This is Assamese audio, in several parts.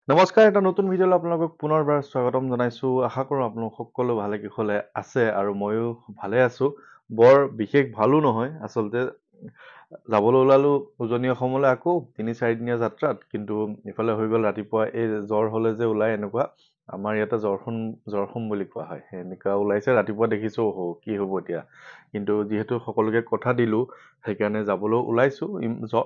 নমস্কাৰ, এটা নতুন ভিডিঅ'লৈ আপোনালোকক পুনৰবাৰ স্বাগতম জনাইছোঁ। আশা কৰোঁ আপোনালোক সকলো ভালে কুশলে আছে আৰু ময়ো ভালে আছোঁ। বৰ বিশেষ ভালো নহয় আচলতে। যাবলৈ ওলালোঁ উজনি অসমলৈ আকৌ ৩-৪ দিনীয়া যাত্ৰাত, কিন্তু ইফালে হৈ গ'ল ৰাতিপুৱা এই জ্বৰ হ'লে যে ওলাই এনেকুৱা, আমাৰ ইয়াতে জ্বৰসুম বুলি কোৱা হয়, এনেকুৱা ওলাইছে। ৰাতিপুৱা দেখিছোঁ কি হ'ব এতিয়া, কিন্তু যিহেতু সকলোকে কথা দিলোঁ সেইকাৰণে যাবলৈ ওলাইছোঁ।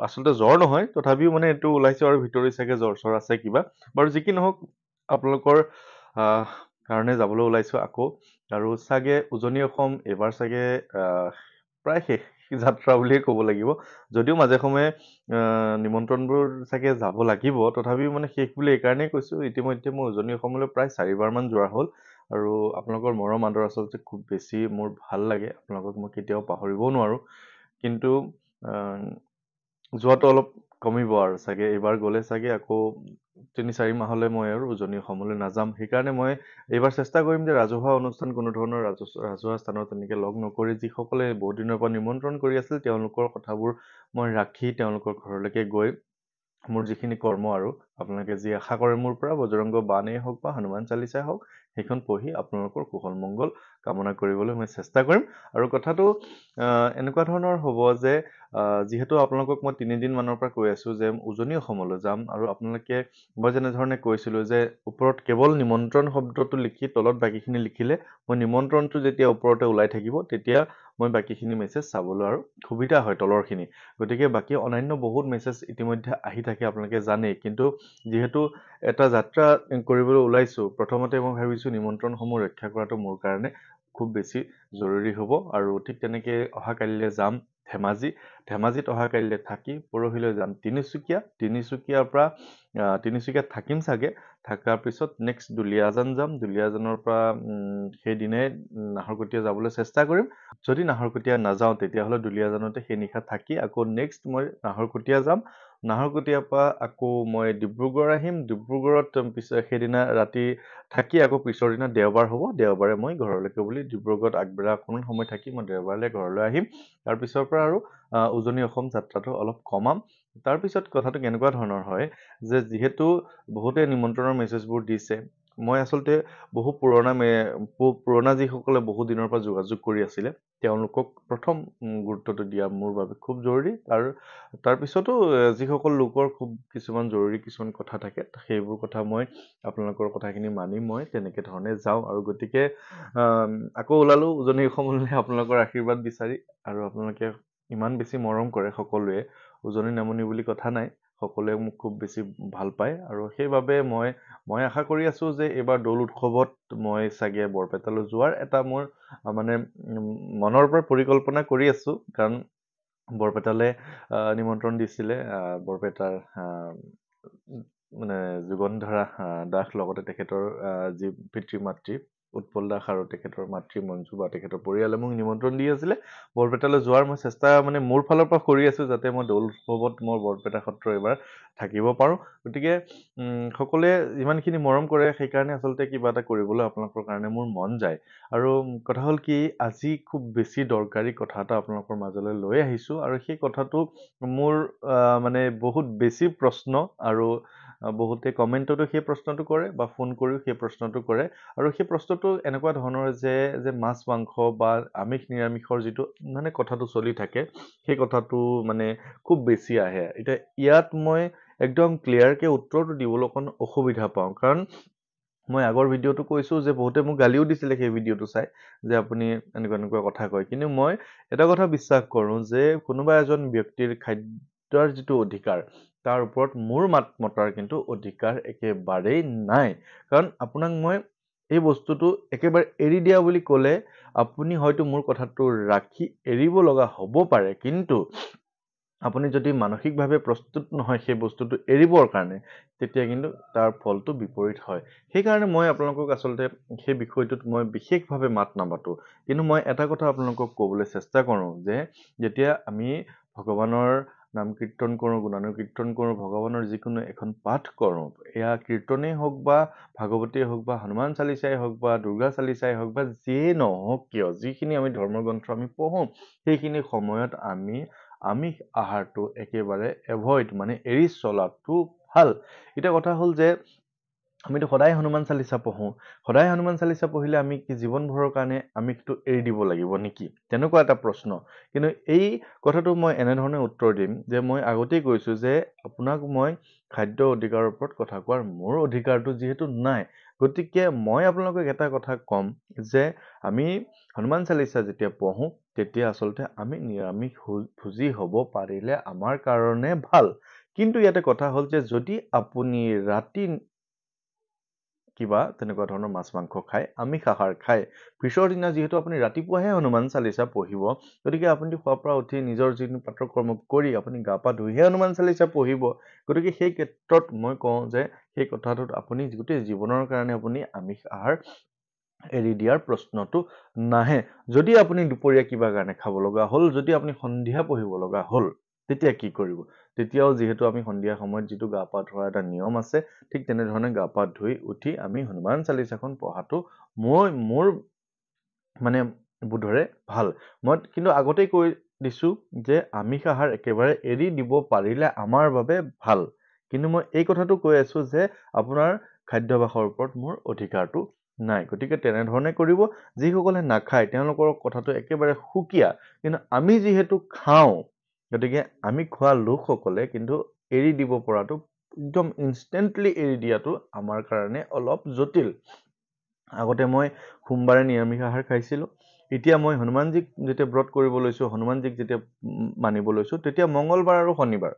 আচলতে জ্বৰ নহয়, তথাপিও মানে এইটো ওলাইছোঁ আৰু ভিতৰি চাগে জ্বৰ আছে কিবা। বাৰু যি কি নহওক, আপোনালোকৰ কাৰণে যাবলৈ ওলাইছোঁ আকৌ। আৰু চাগে উজনি অসম এইবাৰ চাগে প্ৰায় শেষ যাত্ৰা বুলিয়ে ক'ব লাগিব। যদিও মাজে সময়ে নিমন্ত্ৰণবোৰ চাগে যাব লাগিব, তথাপিও মানে শেষ বুলি এইকাৰণেই কৈছোঁ, ইতিমধ্যে মই উজনি অসমলৈ প্ৰায় 4বাৰমান যোৱা হ'ল। আৰু আপোনালোকৰ মৰম আদৰ আচলতে খুব বেছি মোৰ ভাল লাগে। আপোনালোকক মই কেতিয়াও পাহৰিবও নোৱাৰোঁ। কিন্তু যোৱাটো অলপ কমিব আৰু চাগে। এইবাৰ গ'লে চাগে আকৌ ৩-৪ মাহলৈ মই আৰু উজনি অসমলৈ নাযাম। সেইকাৰণে মই এইবাৰ চেষ্টা কৰিম যে ৰাজহুৱা অনুষ্ঠান, কোনো ধৰণৰ ৰাজহুৱা স্থানত তেনেকৈ লগ নকৰি, যিসকলে বহুত দিনৰ পৰা নিমন্ত্ৰণ কৰি আছিল তেওঁলোকৰ কথাবোৰ মই ৰাখি তেওঁলোকৰ ঘৰলৈকে গৈ মোৰ যিখিনি কৰ্ম আৰু আপোনালোকে যি আশা কৰে মোৰ পৰা, বজৰংগ বাণেই হওক বা হনুমান চালিচাই হওক, সেইখন পঢ়ি আপোনালোকৰ কুশল মংগল কামনা কৰিবলৈ মই চেষ্টা কৰিম। আৰু কথাটো এনেকুৱা ধৰণৰ হ'ব যে যিহেতু আপোনালোকক মই 3 দিনমানৰ পৰা কৈ আছোঁ যে উজনি অসমলৈ যাম, আৰু আপোনালোকে মই যেনেধৰণে কৈছিলোঁ যে ওপৰত কেৱল নিমন্ত্ৰণ শব্দটো লিখি তলত বাকীখিনি লিখিলে মই নিমন্ত্ৰণটো যেতিয়া ওপৰতে ওলাই থাকিব তেতিয়া মই বাকীখিনি মেছেজ চাবলৈ আৰু সুবিধা হয় তলৰখিনি। গতিকে বাকী অন্যান্য বহুত মেছেজ ইতিমধ্যে আহি থাকে, আপোনালোকে জানেই। কিন্তু যিহেতু এটা যাত্ৰা কৰিবলৈ ওলাইছোঁ, প্ৰথমতে মই ভাবিছোঁ নিমন্ত্ৰণসমূহ ৰক্ষা কৰাটো মোৰ কাৰণে খুব বেছি জৰুৰী হ'ব। আৰু ঠিক তেনেকৈ অহাকালিলৈ যাম ধেমাজিত অহাকালিলৈ থাকি পৰহিলৈ যাম তিনিচুকীয়াৰ পৰা তিনিচুকীয়াত থাকিম চাগে। থকাৰ পিছত নেক্সট দুলীয়াজান যাম। দুলীয়াজানৰ পৰা সেইদিনাই নাহৰকটীয়া যাবলৈ চেষ্টা কৰিম। যদি নাহৰকটীয়া নাযাওঁ তেতিয়াহ'লে দুলীয়াজানতে সেই নিশা থাকি আকৌ নেক্সট মই নাহৰকটীয়া যাম। নাহৰকটীয়াৰ পৰা আকৌ মই ডিব্ৰুগড় আহিম। ডিব্ৰুগড়ত সেইদিনা ৰাতি থাকি আকৌ পিছৰ দিনা দেওবাৰ হ'ব, দেওবাৰে মই ঘৰলৈকে বুলি ডিব্ৰুগড়ত আগবেলা অকণমান সময় থাকি মই দেওবাৰলৈ ঘৰলৈ আহিম। তাৰপিছৰ পৰা আৰু উজনি অসম যাত্ৰাটো অলপ কমাম। তাৰপিছত কথাটো কেনেকুৱা ধৰণৰ হয় যে যিহেতু বহুতে নিমন্ত্ৰণৰ মেছেজবোৰ দিছে, মই আচলতে বহু পুৰণা যিসকলে বহু দিনৰ পৰা যোগাযোগ কৰি আছিলে তেওঁলোকক প্ৰথম গুৰুত্বটো দিয়া মোৰ বাবে খুব জৰুৰী। তাৰপিছতো যিসকল লোকৰ খুব কিছুমান জৰুৰী কিছুমান কথা থাকে, সেইবোৰ কথা মই আপোনালোকৰ কথাখিনি মানি মই তেনেকৈ ধৰণে যাওঁ। আৰু গতিকে আকৌ ওলালোঁ উজনি অসমলৈ আপোনালোকৰ আশীৰ্বাদ বিচাৰি। আৰু আপোনালোকে ইমান বেছি মৰম কৰে সকলোৱে, উজনি নামনি বুলি কথা নাই, সকলোৱে মোক খুব বেছি ভাল পায়। আৰু সেইবাবে মই আশা কৰি আছোঁ যে এইবাৰ দৌল উৎসৱত মই চাগে বৰপেটালৈ যোৱাৰ এটা মোৰ মানে মনৰ পৰা পৰিকল্পনা কৰি আছোঁ। কাৰণ বৰপেটালৈ নিমন্ত্ৰণ দিছিলে বৰপেটাৰ মানে যুগন্ধৰা দাস, লগতে তেখেতৰ যি পিতৃ মাতৃ উৎপল দাস আৰু তেখেতৰ মাতৃ মঞ্জু বা তেখেতৰ পৰিয়ালে মোক নিমন্ত্ৰণ দি আছিলে বৰপেটালৈ যোৱাৰ। মই চেষ্টা মানে মোৰ ফালৰ পৰা কৰি আছোঁ যাতে মই দৌল উৎসৱত মই বৰপেটা সত্ৰ এইবাৰ থাকিব পাৰোঁ। গতিকে সকলোৱে যিমানখিনি মৰম কৰে সেইকাৰণে আচলতে কিবা এটা কৰিবলৈ আপোনালোকৰ কাৰণে মোৰ মন যায়। আৰু কথা হ'ল কি, আজি খুব বেছি দৰকাৰী কথা এটা আপোনালোকৰ মাজলৈ লৈ আহিছোঁ। আৰু সেই কথাটো মোৰ মানে বহুত বেছি প্ৰশ্ন, আৰু বহুতে কমেণ্টতো সেই প্ৰশ্নটো কৰে বা ফোন কৰিও সেই প্ৰশ্নটো কৰে। আৰু সেই প্ৰশ্নটো এনেকুৱা ধৰণৰ যে মাছ মাংস বা আমিষ নিৰামিষৰ যিটো মানে কথাটো চলি থাকে, সেই কথাটো মানে খুব বেছি আহে। এতিয়া ইয়াত মই একদম ক্লিয়াৰকৈ উত্তৰটো দিবলৈ অকণ অসুবিধা পাওঁ, কাৰণ মই আগৰ ভিডিঅ'টো কৈছোঁ যে বহুতে মোক গালিও দিছিলে সেই ভিডিঅ'টো চাই যে আপুনি এনেকুৱা কথা কয়। কিন্তু মই এটা কথা বিশ্বাস কৰোঁ যে কোনোবা এজন ব্যক্তিৰ খাদ্যৰ যিটো অধিকাৰ, তাৰ ওপৰত মোৰ মাত মতাৰ কিন্তু অধিকাৰ একেবাৰেই নাই। কাৰণ আপোনাক মই এই বস্তুটো একেবাৰে এৰি দিয়া বুলি ক'লে আপুনি হয়তো মোৰ কথাটো ৰাখি এৰিব লগা হ'ব পাৰে, কিন্তু আপুনি যদি মানসিকভাৱে প্ৰস্তুত নহয় সেই বস্তুটো এৰিবৰ কাৰণে, তেতিয়া কিন্তু তাৰ ফলটো বিপৰীত হয়। সেইকাৰণে মই আপোনালোকক আচলতে সেই বিষয়টোত মই বিশেষভাৱে মাত নামাতোঁ। কিন্তু মই এটা কথা আপোনালোকক ক'বলৈ চেষ্টা কৰোঁ যে যেতিয়া আমি ভগৱানৰ নাম কীৰ্তন কৰোঁ, গুণানুকীৰ্তন কৰোঁ, ভগৱানৰ যিকোনো এখন পাঠ কৰোঁ, এয়া কীৰ্তনেই হওক বা ভাগৱতেই হওক বা হনুমান চালিচাই হওক বা দুৰ্গা চালিচাই হওক বা যিয়েই নহওক কিয়, যিখিনি আমি ধৰ্মগ্ৰন্থ আমি পঢ়োঁ, সেইখিনি সময়ত আমি আমিষ আহাৰটো একেবাৰে এভইড মানে এৰি চলাটো ভাল। এতিয়া কথা হ'ল যে আমিতো সদায় হনুমান চালিচা পঢ়ো সদায় হনুমান চালিচা পঢ়িলে আমি কি জীৱনভৰৰ কাৰণে আমি সেইটো এৰি দিব লাগিব নেকি তেনেকুৱা এটা প্ৰশ্ন কিন্তু এই কথাটো মই এনেধৰণে উত্তৰ দিম যে মই আগতেই কৈছো যে আপোনাক মই খাদ্য অধিকাৰৰ ওপৰত কথা কোৱাৰ মোৰ অধিকাৰটো যিহেতু নাই গতিকে মই আপোনালোকক এটা কথা ক'ম যে আমি হনুমান চালিচা যেতিয়া পঢ়ো তেতিয়া আচলতে আমি নিৰামিষ ভোজী হ'ব পাৰিলে আমাৰ কাৰণে ভাল কিন্তু ইয়াতে কথা হ'ল যে যদি আপুনি ৰাতি কিবা তেনেকুৱা ধৰণৰ মাছ মাংস খায় আমিষ আহাৰ খায় পিছৰ দিনা যিহেতু আপুনি ৰাতিপুৱাহে হনুমান চালিচা পঢ়িব গতিকে আপুনি খোৱাৰ পৰা উঠি নিজৰ যিটো পাঠ্যক্ৰম কৰি আপুনি গা পা ধুইহে হনুমান চালিচা পঢ়িব গতিকে সেই ক্ষেত্ৰত মই কওঁ যে সেই কথাটোত আপুনি গোটেই জীৱনৰ কাৰণে আপুনি আমিষ আহাৰ এৰি দিয়াৰ প্ৰশ্নটো নাহে যদি আপুনি দুপৰীয়া কিবা কাৰণে খাব লগা হ'ল যদি আপুনি সন্ধিয়া পঢ়িব লগা হ'ল তেতিয়া কি কৰিব তেতিয়াও যিহেতু আমি সন্ধিয়া সময়ত যিটো গা পা ধোৱাৰ এটা নিয়ম আছে ঠিক তেনেধৰণে গা পা ধুই উঠি আমি হনুমান চালিচাখন পঢ়াটো মোৰ মানে বোধৰে ভাল মই কিন্তু আগতেই কৈ দিছো যে আমিষ আহাৰ একেবাৰে এৰি দিব পাৰিলে আমাৰ বাবে ভাল কিন্তু মই এই কথাটো কৈ আছো যে আপোনাৰ খাদ্যাভ্যাসৰ ওপৰত মোৰ অধিকাৰটো নাই গতিকে তেনেধৰণে কৰিব যিসকলে নাখায় তেওঁলোকৰ কথাটো একেবাৰে সুকীয়া কিন্তু আমি যিহেতু খাওঁ গতিকে আমি খোৱা লোকসকলে কিন্তু এৰি দিব পৰাটো একদম ইনষ্টেণ্টলি এৰি দিয়াটো আমাৰ কাৰণে অলপ জটিল আগতে মই সোমবাৰে নিৰামিষ আহাৰ খাইছিলোঁ এতিয়া মই হনুমানজীক যেতিয়া ব্ৰত কৰিব লৈছোঁ হনুমানজীক যেতিয়া মানিব লৈছোঁ তেতিয়া মঙ্গলবাৰ আৰু শনিবাৰ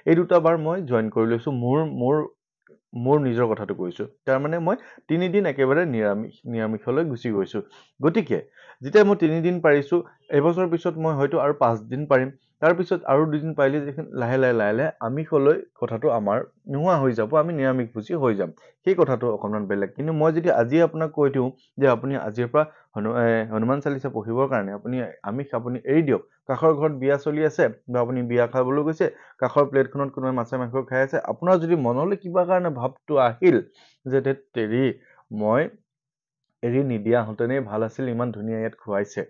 এই দুটা বাৰ মই জইন কৰি লৈছোঁ মোৰ নিজৰ কথাটো কৈছোঁ তাৰমানে মই 3 দিন একেবাৰে নিৰামিষলৈ গুচি গৈছোঁ গতিকে যেতিয়া মই 3 দিন পাৰিছোঁ এবছৰ পিছত মই হয়তো আৰু 5 দিন পাৰিম তাৰপিছত আৰু 2 দিন পাৰিলে দেখোন লাহে লাহে আমিষলৈ কথাটো আমাৰ নোহোৱা হৈ যাব আমি নিৰামিষভোজী হৈ যাম সেই কথাটো অকণমান বেলেগ কিন্তু মই যদি আজি আপোনাক কৈ দিওঁ যে আপুনি আজিৰ পৰা হনুমান চালিচা পঢ়িবৰ কাৰণে আপুনি আপুনি এৰি দিয়ক কাষৰ ঘৰত বিয়া চলি আছে বা আপুনি বিয়া খাবলৈ গৈছে কাষৰ প্লেটখনত কোনোবাই মাছে মাংস খাই আছে আপোনাৰ যদি মনলৈ কিবা কাৰণে ভাৱটো আহিল যে তেৰি মই এৰি নিদিয়া হতেনেই ভাল আছিল ইমান ধুনীয়া ইয়াত খুৱাইছে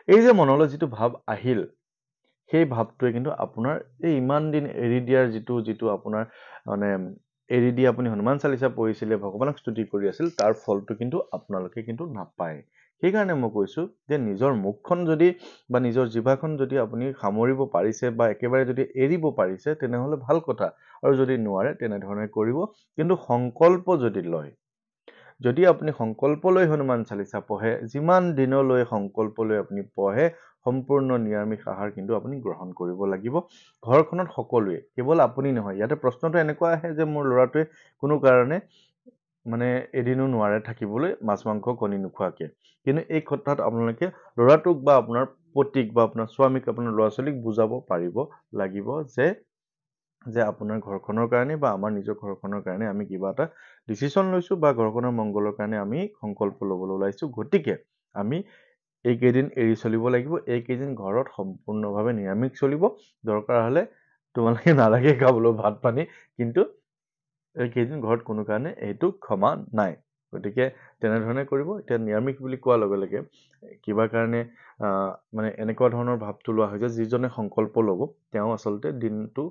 এই যে মনলৈ যিটো ভাৱ আহিল সেই ভাৱটোৱে কিন্তু আপোনাৰ এই ইমান দিন এৰি দিয়াৰ যিটো আপোনাৰ মানে এৰি দি আপুনি হনুমান চালিচা পঢ়িছিলে ভগৱানক স্তুতি কৰি আছিল তাৰ ফলটো কিন্তু আপোনালোকে কিন্তু নাপায় সেইকাৰণে মই কৈছো যে নিজৰ মুখখন যদি বা নিজৰ জিভাখন যদি আপুনি সামৰিব পাৰিছে বা একেবাৰে যদি এৰিব পাৰিছে তেনেহলে ভাল কথা আৰু যদি নোৱাৰে তেনেধৰণে কৰিব কিন্তু সংকল্প যদি লয় যদি আপুনি সংকল্প লৈ হনুমান চালিচা পঢ়ে যিমান দিনলৈ সংকল্প লৈ আপুনি পঢ়ে সম্পূৰ্ণ নিৰামিষ আহাৰ কিন্তু আপুনি গ্ৰহণ কৰিব লাগিব ঘৰখনত সকলোৱে কেৱল আপুনি নহয় ইয়াতে প্ৰশ্নটো এনেকুৱা আহে যে মোৰ ল'ৰাটোৱে কোনো কাৰণে মানে এদিনো নোৱাৰে থাকিবলৈ মাছ মাংস কণী নোখোৱাকে কিন্তু এই কথাত আপোনালোকে ল'ৰাটোক বা আপোনাৰ পতিক বা আপোনাৰ স্বামীক আপোনাৰ ল'ৰা ছোৱালীক বুজাব পাৰিব লাগিব যে আপোনাৰ ঘৰখনৰ কাৰণে বা আমাৰ নিজৰ ঘৰখনৰ কাৰণে আমি কিবা এটা ডিচিশ্যন লৈছো বা ঘৰখনৰ মংগলৰ কাৰণে আমি সংকল্প ল'বলৈ ওলাইছো গতিকে আমি এইকেইদিন এৰি চলিব লাগিব এইকেইদিন ঘৰত সম্পূৰ্ণভাৱে নিৰামিষ চলিব দৰকাৰ হলে তোমালোকে নালাগে খাবলৈ ভাত পানী কিন্তু এইকেইদিন ঘৰত কোনো কাৰণে এইটো ক্ষমা নাই গতিকে তেনেধৰণে কৰিব এতিয়া নিৰামিষ বুলি কোৱাৰ লগে লগে কিবা কাৰণে মানে এনেকুৱা ধৰণৰ ভাৱটো লোৱা হয় যে যিজনে সংকল্প ল'ব তেওঁ আচলতে দিনটো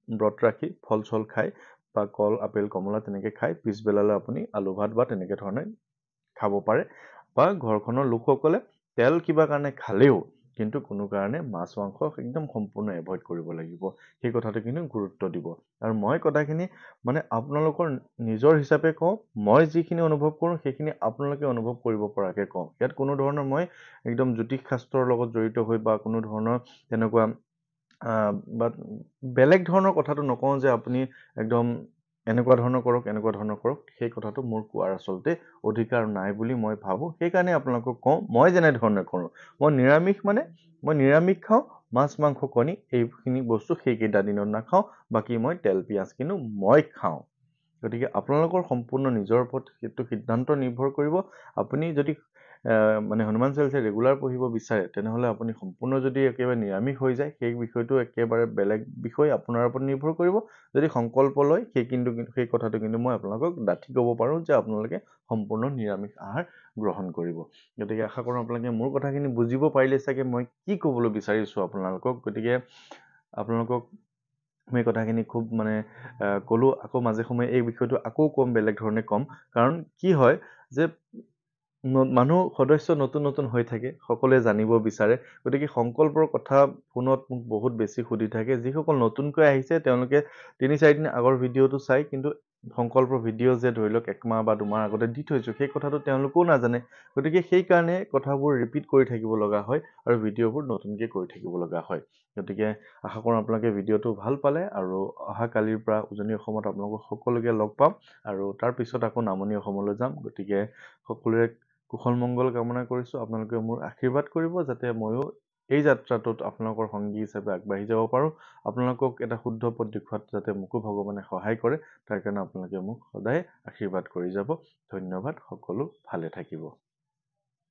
ব্ৰত ৰাখি ফল চল খাই বা কল আপেল কমলা তেনেকে খাই পিছবেলালৈ আপুনি আলু ভাত বা তেনেকে ধৰণে খাব পাৰে বা ঘৰখনৰ লোকসকলে তেল কিবা কাৰণে খালেও কিন্তু কোনো কাৰণে মাছ মাংস একদম সম্পূৰ্ণ এভইড কৰিব লাগিব সেই কথাটো কিন্তু গুৰুত্ব দিব আৰু মই কথাখিনি মানে আপোনালোকৰ নিজৰ হিচাপে কওঁ মই যিখিনি অনুভৱ কৰোঁ সেইখিনি আপোনালোকে অনুভৱ কৰিব পৰাকে কওঁ ইয়াত কোনো ধৰণৰ মই একদম জ্যোতিষ শাস্ত্ৰৰ লগত জড়িত হৈ বা কোনো ধৰণৰ তেনেকুৱা বা বেলেগ ধৰণৰ কথাটো নকওঁ যে আপুনি একদম এনেকুৱা ধৰণৰ কৰক সেই কথাটো মোৰ কোৱাৰ আচলতে অধিকাৰ নাই বুলি মই ভাবোঁ সেইকাৰণে আপোনালোকক কওঁ মই যেনেধৰণে কৰোঁ মই নিৰামিষ খাওঁ মাছ মাংস কণী এইখিনি বস্তু সেইকেইটা দিনত নাখাওঁ বাকী মই তেল পিঁয়াজ কিন্তু মই খাওঁ গতিকে আপোনালোকৰ সম্পূৰ্ণ নিজৰ ওপৰত সেইটো সিদ্ধান্ত নিৰ্ভৰ কৰিব আপুনি যদি মানে হনুমান চালিচা ৰেগুলাৰ পঢ়িব বিচাৰে তেনেহলে আপুনি সম্পূৰ্ণ যদি একেবাৰে নিৰামিষ হৈ যায় সেই বিষয়টো একেবাৰে বেলেগ বিষয় আপোনাৰ ওপৰত নিৰ্ভৰ কৰিব যদি সংকল্প লয় সেই কথাটো কিন্তু মই আপোনালোকক ডাঠি ক'ব পাৰোঁ যে আপোনালোকে সম্পূৰ্ণ নিৰামিষ আহাৰ গ্ৰহণ কৰিব গতিকে আশা কৰোঁ আপোনালোকে মোৰ কথাখিনি বুজিব পাৰিলে চাগে মই কি ক'বলৈ বিচাৰিছোঁ আপোনালোকক গতিকে আপোনালোকক মই এই কথাখিনি খুব মানে ক'লো, আকৌ মাজে সময়ে এই বিষয়টো আকৌ ক'ম, বেলেগ ধৰণে ক'ম। কাৰণ কি হয় যে মানুহ সদস্য নতুন নতুন হৈ থাকে, সকলোৱে জানিব বিচাৰে। গতিকে সংকল্পৰ কথা ফোনত মোক বহুত বেছি সুধি থাকে। যিসকল নতুনকৈ আহিছে তেওঁলোকে ৩-৪ দিন আগৰ ভিডিঅ'টো চাই, কিন্তু সংকল্পৰ ভিডিঅ' যে ধৰি লওক ১ মাহ বা ২ মাহ আগতে দি থৈছোঁ, সেই কথাটো তেওঁলোকেও নাজানে। গতিকে সেইকাৰণে কথাবোৰ ৰিপিট কৰি থাকিব লগা হয় আৰু ভিডিঅ'বোৰ নতুনকৈ কৰি থাকিব লগা হয়। গতিকে আশা কৰোঁ আপোনালোকে ভিডিঅ'টো ভাল পালে, আৰু অহা কালিৰ পৰা উজনি অসমত আপোনালোকক সকলোকে লগ পাম, আৰু তাৰ পিছত আকৌ নামনি অসমলৈ যাম। গতিকে সকলোৰে কুশল মংগল কামনা কৰিছোঁ। আপোনালোকে মোৰ আশীৰ্বাদ কৰিব, যাতে ময়ো এই যাত্ৰাটোত আপোনালোকৰ সংগী হিচাপে আগবাঢ়ি যাব পাৰোঁ। আপোনালোকক এটা শুদ্ধ পথ দেখুৱাত যাতে মোকো ভগৱানে সহায় কৰে, তাৰ কাৰণে আপোনালোকে মোক সদায় আশীৰ্বাদ কৰি যাব। ধন্যবাদ। সকলো ভালে থাকিব।